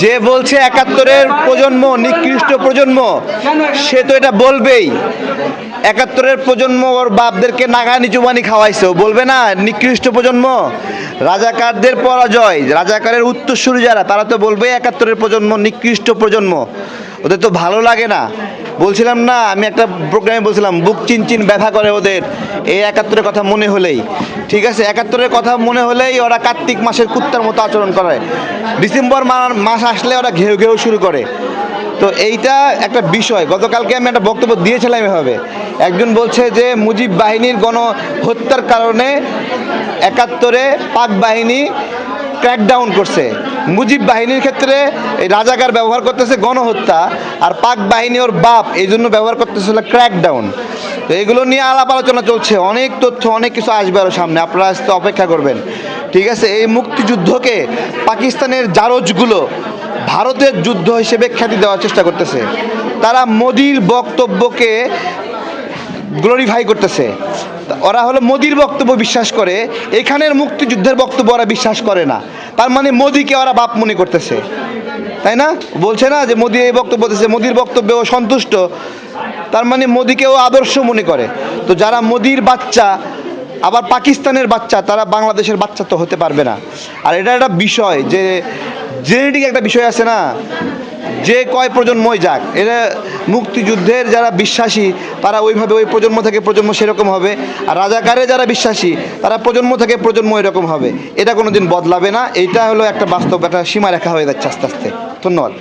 যে বলছে একাত্তরের প্রজন্ম নিকৃষ্ট প্রজন্ম, সে তো এটা বলবেই। একাত্তরের প্রজন্ম ওর বাপদেরকে নাগা নিচুবানি খাওয়াইছে, বলবে না নিকৃষ্ট প্রজন্ম? রাজাকারদের পরাজয়, রাজাকারের উত্তরসূরি যারা, তারা তো বলবে একাত্তরের প্রজন্ম নিকৃষ্ট প্রজন্ম। ওদের তো ভালো লাগে না। বলছিলাম না, আমি একটা প্রোগ্রামে বলছিলাম, বুক চিনচিন ব্যথা করে ওদের এই একাত্তরের কথা মনে হলেই। ঠিক আছে, একাত্তরের কথা মনে হলেই ওরা কার্তিক মাসের কুত্তার মতো আচরণ করে, ডিসেম্বর মাস আসলে ওরা ঘেউ ঘেউ শুরু করে। তো এইটা একটা বিষয়। গতকালকে আমি একটা বক্তব্য দিয়েছিলাম এভাবে, একজন বলছে যে মুজিব বাহিনীর গণহত্যার কারণে একাত্তরে পাক বাহিনী ক্র্যাকডাউন করছে। মুজিব বাহিনীর ক্ষেত্রে এই রাজাকার ব্যবহার করতেছে গণহত্যা, আর পাক বাহিনী ওর বাপ এই জন্য ব্যবহার করতেছে ক্র্যাকডাউন। তো এগুলো নিয়ে আলাপ আলোচনা চলছে, অনেক তথ্য অনেক কিছু আসবে আরও সামনে, আপনারা আসতে অপেক্ষা করবেন। ঠিক আছে, এই মুক্তিযুদ্ধকে পাকিস্তানের জারজগুলো ভারতের যুদ্ধ হিসেবে খ্যাতি দেওয়ার চেষ্টা করতেছে। তারা মোদির বক্তব্যকে গ্লোরিফাই করতেছে। ওরা হলো মোদির বক্তব্য বিশ্বাস করে, এখানের মুক্তিযুদ্ধের বক্তব্য ওরা বিশ্বাস করে না। তার মানে মোদিকে ওরা বাপ মনে করতেছে, তাই না? বলছে না যে মোদি এই বক্তব্য দিচ্ছে, মোদির বক্তব্যে ও সন্তুষ্ট, তার মানে মোদিকেও আদর্শ মনে করে। তো যারা মোদির বাচ্চা আবার পাকিস্তানের বাচ্চা, তারা বাংলাদেশের বাচ্চা তো হতে পারবে না। আর এটা একটা বিষয় যে জেনেটিক একটা বিষয় আছে না, যে কয় প্রজন্মই যাক, এরা মুক্তিযুদ্ধের যারা বিশ্বাসী তারা ওইভাবে ওই প্রজন্ম থেকে প্রজন্ম সেরকম হবে, আর রাজাকারে যারা বিশ্বাসী তারা প্রজন্ম থেকে প্রজন্ম এরকম হবে। এটা কোনো দিন বদলাবে না। এইটা হলো একটা বাস্তব, একটা সীমারেখা হয়ে যাচ্ছে আস্তে আস্তে। ধন্যবাদ।